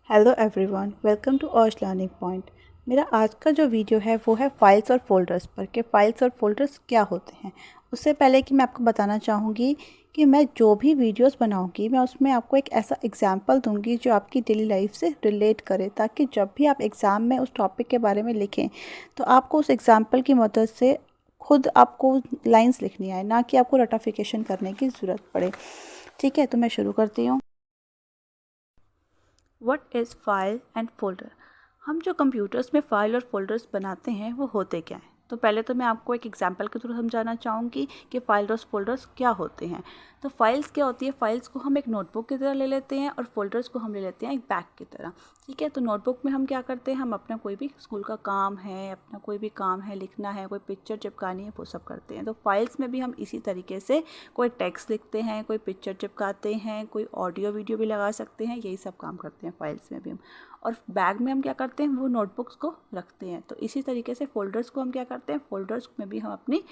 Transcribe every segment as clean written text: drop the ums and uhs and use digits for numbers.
Hello everyone, welcome to अर्श learning point. मेरा आज का जो वीडियो है वो है फाइल्स और फोल्डर्स पर कि फ़ाइल्स और फोल्डर्स क्या होते हैं। उससे पहले कि मैं आपको बताना चाहूँगी कि मैं जो भी वीडियोस बनाऊँगी मैं उसमें आपको एक ऐसा एग्जांपल दूँगी जो आपकी डेली लाइफ से रिलेट करे, ताकि जब भी आप एग्ज़ाम में उस टॉपिक के बारे में लिखें तो आपको उस एग्ज़ाम्पल की मदद से खुद आपको लाइन्स लिखनी आए, ना कि आपको रटाफिकेशन करने की ज़रूरत पड़े। ठीक है, तो मैं शुरू करती हूँ। What is file and folder. हम जो कंप्यूटर्स में फ़ाइल और फोल्डर्स बनाते हैं वो होते क्या हैं। तो पहले तो मैं आपको एक एग्जांपल के थ्रू समझाना चाहूँगी कि फ़ाइल और फोल्डर्स क्या होते हैं। तो फाइल्स क्या होती है, फाइल्स को हम एक नोटबुक की तरह ले लेते हैं और फोल्डर्स को हम ले लेते हैं एक बैग की तरह। ठीक है, तो नोटबुक में हम क्या करते हैं, हम अपना कोई भी स्कूल का काम है, अपना कोई भी काम है लिखना है, कोई पिक्चर चिपकानी है, वो सब करते हैं। तो फाइल्स में भी हम इसी तरीके से कोई टेक्स्ट लिखते हैं, कोई पिक्चर चिपकाते हैं, कोई ऑडियो वीडियो भी लगा सकते हैं, यही सब काम करते हैं फाइल्स में भी हम। और बैग में हम क्या करते हैं, वो नोटबुक्स को रखते हैं। तो इसी तरीके से फोल्डर्स को हम क्या करते हैं, फोल्डर्स में भी हम अपनी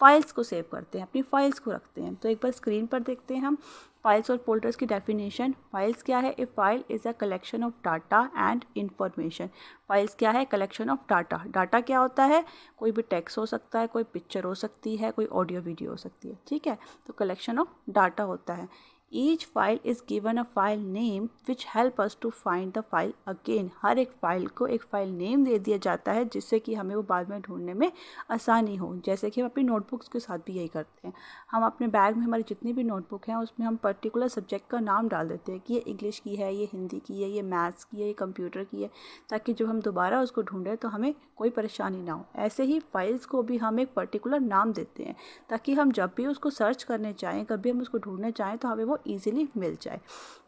फाइल्स को सेव करते हैं, अपनी फाइल्स को रखते हैं। तो एक बार स्क्रीन पर देखते हैं हम फाइल्स और फोल्डर्स की डेफिनेशन। फाइल्स क्या है, a file is a collection of data and information. Files क्या है, कलेक्शन ऑफ डाटा। डाटा क्या होता है, कोई भी टेक्स्ट हो सकता है, कोई पिक्चर हो सकती है, कोई ऑडियो वीडियो हो सकती है। ठीक है, तो कलेक्शन ऑफ डाटा होता है। Each file is given a file name which help us to find the file again. हर एक फाइल को एक फाइल नेम दे दिया जाता है जिससे कि हमें वो बाद में ढूंढने में आसानी हो। जैसे कि हम अपनी नोटबुक्स के साथ भी यही करते हैं। हम अपने बैग में हमारी जितनी भी नोटबुक हैं उसमें हम पर्टिकुलर सब्जेक्ट का नाम डाल देते हैं कि ये इंग्लिश की है, ये हिंदी की है, ये मैथ्स की है, ये कंप्यूटर की है, ताकि जब हम दोबारा उसको ढूंढें तो हमें कोई परेशानी ना हो। ऐसे ही फाइल्स को भी हम एक पर्टिकुलर नाम देते हैं ताकि हम जब भी उसको सर्च करने चाहें, कभी हम उसको ढूंढने चाहें तो हमें वो ईजिली मिल जाए।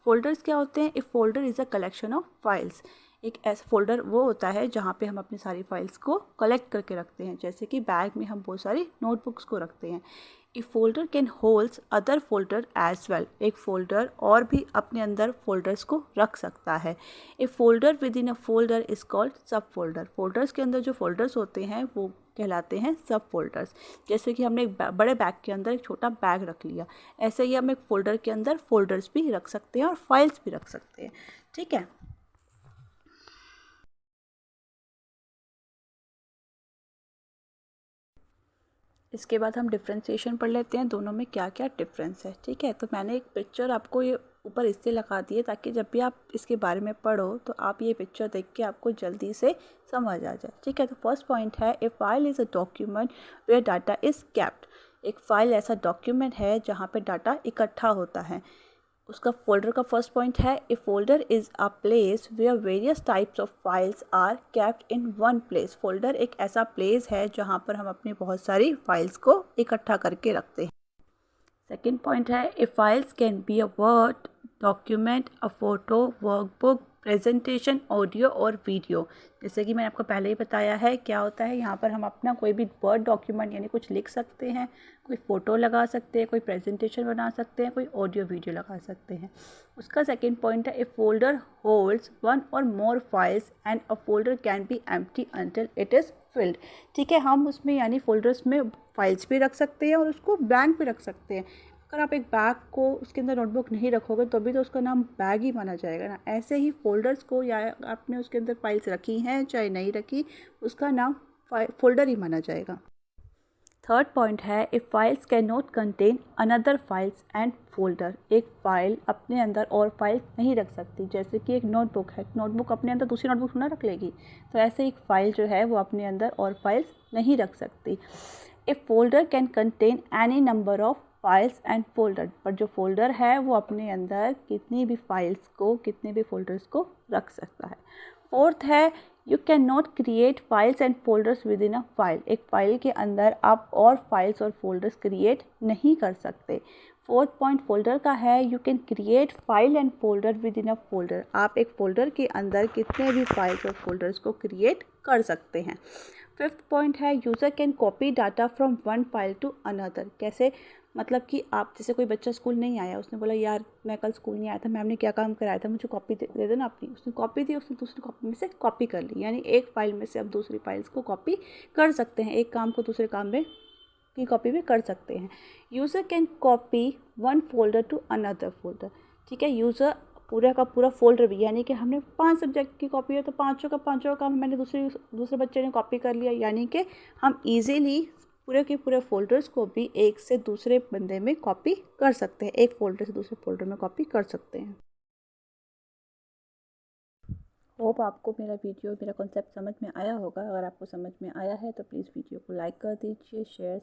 फोल्डर्स क्या होते हैं, a folder is a collection of files. एक ऐसा फोल्डर वो होता है जहाँ पे हम अपनी सारी फाइल्स को कलेक्ट करके रखते हैं, जैसे कि बैग में हम बहुत सारी नोटबुक्स को रखते हैं। A folder can holds other folder as well. एक फोल्डर और भी अपने अंदर फोल्डर्स को रख सकता है। A folder within a folder is called subfolder. Folders के अंदर जो फोल्डर्स होते हैं वो कहलाते हैं सब फोल्डर्स। जैसे कि हमने एक बड़े बैग के अंदर एक छोटा बैग रख लिया, ऐसे ही हम एक फोल्डर के अंदर फोल्डर्स भी रख सकते हैं और फाइल्स भी रख सकते हैं। ठीक है, इसके बाद हम डिफ्रेंशिएशन पढ़ लेते हैं, दोनों में क्या क्या डिफरेंस है। ठीक है, तो मैंने एक पिक्चर आपको ये ऊपर इससे लगा दी है ताकि जब भी आप इसके बारे में पढ़ो तो आप ये पिक्चर देख के आपको जल्दी से समझ आ जाए। ठीक है, तो फर्स्ट पॉइंट है, a file is a document where data is kept. एक फ़ाइल ऐसा डॉक्यूमेंट है जहाँ पे डाटा इकट्ठा होता है। उसका फोल्डर का फर्स्ट पॉइंट है, a folder is a place where various types of files are kept in one place. Folder एक ऐसा प्लेस है जहाँ पर हम अपनी बहुत सारी फाइल्स को इकट्ठा करके रखते हैं। सेकेंड पॉइंट है, a files can be a word document, a photo, workbook, presentation, audio और वीडियो। जैसे कि मैंने आपको पहले ही बताया है क्या होता है, यहाँ पर हम अपना कोई भी वर्ड डॉक्यूमेंट यानी कुछ लिख सकते हैं, कोई फ़ोटो लगा सकते हैं, कोई प्रेजेंटेशन बना सकते हैं, कोई ऑडियो वीडियो लगा सकते हैं। उसका सेकेंड पॉइंट है, ए फोल्डर होल्ड्स वन और more files and a folder can be empty until it is filled. ठीक है, हम उसमें यानी फोल्डर्स में फाइल्स भी रख सकते हैं और उसको ब्लैंक भी रख सकते हैं। अगर आप एक बैग को उसके अंदर नोटबुक नहीं रखोगे तो भी तो उसका नाम बैग ही माना जाएगा ना। ऐसे ही फोल्डर्स को, या आपने उसके अंदर फाइल्स रखी हैं चाहे नहीं रखी, उसका नाम फोल्डर ही माना जाएगा। थर्ड पॉइंट है, a files can not contain another files and folder. एक फ़ाइल अपने अंदर और फाइल्स नहीं रख सकती। जैसे कि एक नोटबुक है, नोटबुक अपने अंदर दूसरी नोटबुक ना रख लेगी, तो ऐसे एक फ़ाइल जो है वो अपने अंदर और फाइल्स नहीं रख सकती। A folder can contain any number of files and folder. पर जो फोल्डर है वो अपने अंदर कितनी भी फाइल्स को, कितने भी फोल्डर्स को रख सकता है। फोर्थ है, you can not create files and folders with in a file. एक फाइल के अंदर आप और फाइल्स और फोल्डर्स क्रिएट नहीं कर सकते। फोर्थ पॉइंट फोल्डर का है, you can create file and folder within a folder. आप एक फोल्डर के अंदर कितने भी फाइल्स और फोल्डर्स को क्रिएट कर सकते हैं। फिफ्थ पॉइंट है, user can copy data from one file to another. कैसे, मतलब कि आप जैसे कोई बच्चा स्कूल नहीं आया, उसने बोला यार मैं कल स्कूल नहीं आया था, मैम ने क्या काम कराया था, मुझे कॉपी दे दो ना अपनी। उसने कॉपी दी, उसने दूसरी कॉपी में से कॉपी कर ली, यानी एक फ़ाइल में से अब दूसरी फाइल्स को कॉपी कर सकते हैं, एक काम को दूसरे काम में की कॉपी भी कर सकते हैं। User can copy one folder to another folder. ठीक है, यूज़र पूरा का पूरा फोल्डर भी, यानी कि हमने 5 सब्जेक्ट की कॉपी है तो पाँचों का पाँचों का मैंने दूसरे बच्चे ने कॉपी कर लिया, यानी कि हम इजीली पूरे के पूरे फोल्डर्स को भी एक से दूसरे बंदे में कॉपी कर सकते हैं, एक फोल्डर से दूसरे फोल्डर में कॉपी कर सकते हैं। होप आपको मेरा कॉन्सेप्ट समझ में आया होगा। अगर आपको समझ में आया है तो प्लीज़ वीडियो को लाइक कर दीजिए, शेयर